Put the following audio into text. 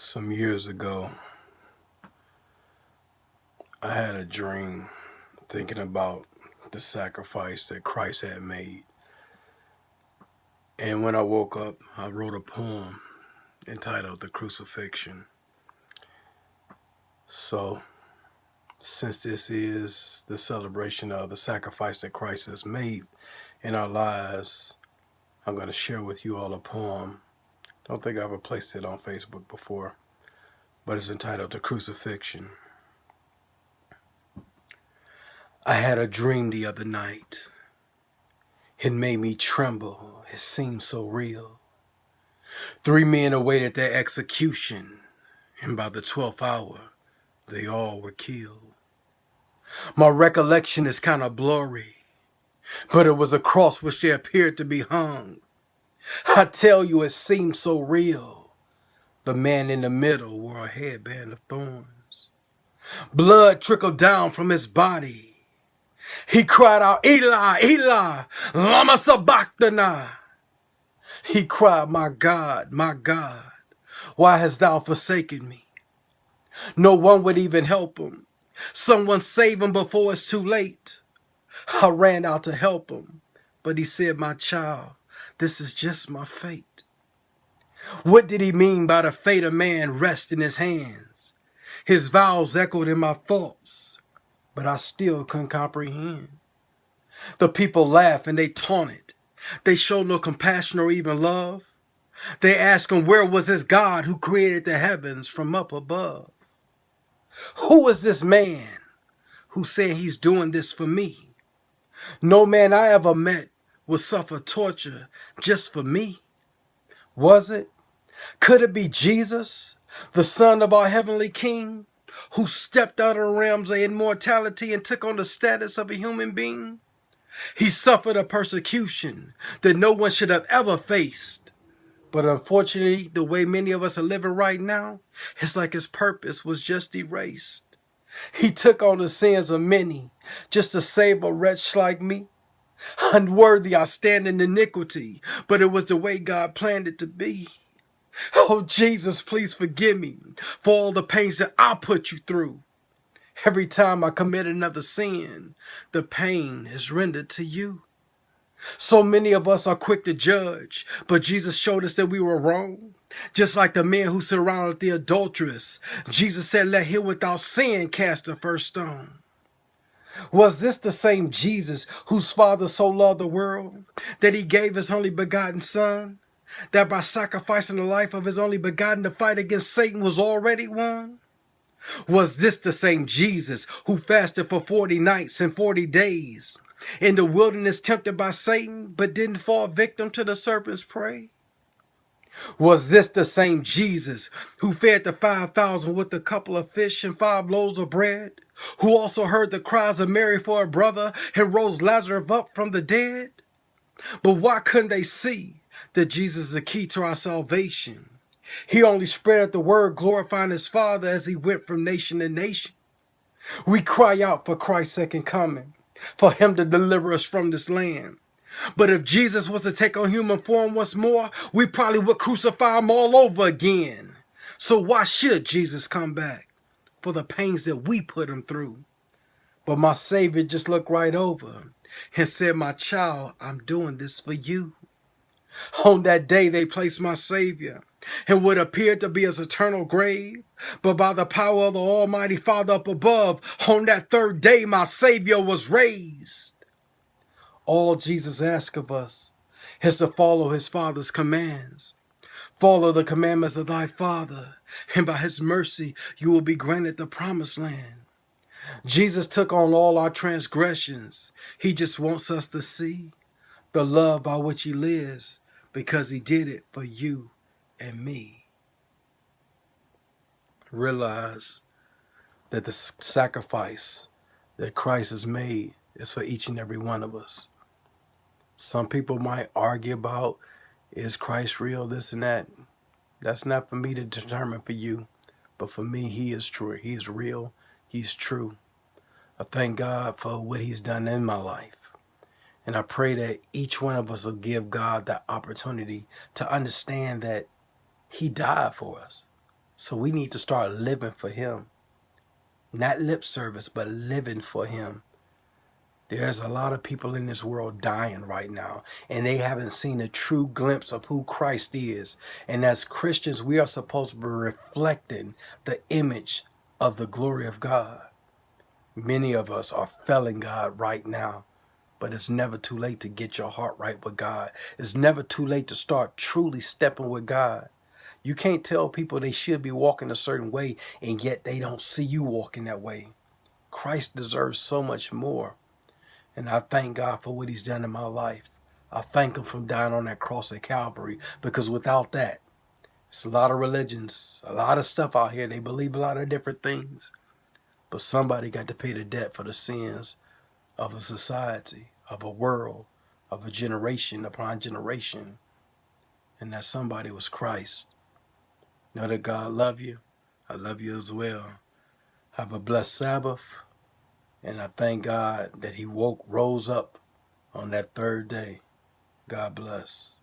Some years ago, I had a dream thinking about the sacrifice that Christ had made. And when I woke up, I wrote a poem entitled The Crucifixion. So, since this is the celebration of the sacrifice that Christ has made in our lives, I'm going to share with you all a poem. Don't think I ever placed it on Facebook before, but it's entitled The Crucifixion. I had a dream the other night. It made me tremble. It seemed so real. 3 men awaited their execution, and by the 12th hour, they all were killed. My recollection is kind of blurry, but it was a cross which they appeared to be hung. I tell you, it seemed so real. The man in the middle wore a headband of thorns. Blood trickled down from his body. He cried out, "Eli, Eli, lama sabachthani." He cried, my God, why hast thou forsaken me?" No one would even help him. Someone save him before it's too late. I ran out to help him, but he said, "My child, this is just my fate." What did he mean by the fate of man rests in his hands? His vows echoed in my thoughts, but I still couldn't comprehend. The people laughed and they taunted. They showed no compassion or even love. They asked him, where was his God who created the heavens from up above? Who is this man who's saying he's doing this for me? No man I ever met would suffer torture just for me. Was it? Could it be Jesus, the Son of our heavenly King, who stepped out of the realms of immortality and took on the status of a human being? He suffered a persecution that no one should have ever faced. But unfortunately, the way many of us are living right now, it's like his purpose was just erased. He took on the sins of many just to save a wretch like me. Unworthy, I stand in iniquity, but it was the way God planned it to be. Oh, Jesus, please forgive me for all the pains that I put you through. Every time I commit another sin, the pain is rendered to you. So many of us are quick to judge, but Jesus showed us that we were wrong. Just like the man who surrounded the adulteress, Jesus said, "Let him without sin cast the first stone." Was this the same Jesus whose Father so loved the world that he gave his only begotten Son, that by sacrificing the life of his only begotten the fight against Satan was already won? Was this the same Jesus who fasted for 40 nights and 40 days in the wilderness tempted by Satan but didn't fall victim to the serpent's prey? Was this the same Jesus who fed the 5,000 with a couple of fish and 5 loaves of bread, who also heard the cries of Mary for her brother and rose Lazarus up from the dead? But why couldn't they see that Jesus is the key to our salvation? He only spread the word, glorifying his Father as he went from nation to nation. We cry out for Christ's second coming, for him to deliver us from this land. But if Jesus was to take on human form once more, we probably would crucify him all over again. So why should Jesus come back? For the pains that we put him through. But my Savior just looked right over him and said, "My child, I'm doing this for you." On that day, they placed my Savior in what appeared to be his eternal grave. But by the power of the Almighty Father up above, on that third day, my Savior was raised. All Jesus asks of us is to follow his Father's commands. Follow the commandments of thy Father, and by his mercy, you will be granted the promised land. Jesus took on all our transgressions. He just wants us to see the love by which he lives, because he did it for you and me. Realize that the sacrifice that Christ has made is for each and every one of us. Some people might argue about, is Christ real, this and that. That's not for me to determine for you, but for me, he is true. He is real. He's true. I thank God for what he's done in my life. And I pray that each one of us will give God that opportunity to understand that he died for us. So we need to start living for him. Not lip service, but living for him. There's a lot of people in this world dying right now, and they haven't seen a true glimpse of who Christ is. And as Christians, we are supposed to be reflecting the image of the glory of God. Many of us are failing God right now, but it's never too late to get your heart right with God. It's never too late to start truly stepping with God. You can't tell people they should be walking a certain way, and yet they don't see you walking that way. Christ deserves so much more. And I thank God for what he's done in my life. I thank him for dying on that cross at Calvary, because without that, it's a lot of religions, a lot of stuff out here. They believe a lot of different things. But somebody got to pay the debt for the sins of a society, of a world, of a generation upon generation. And that somebody was Christ. Know that God love you. I love you as well. Have a blessed Sabbath. And I thank God that he rose up on that third day. God bless.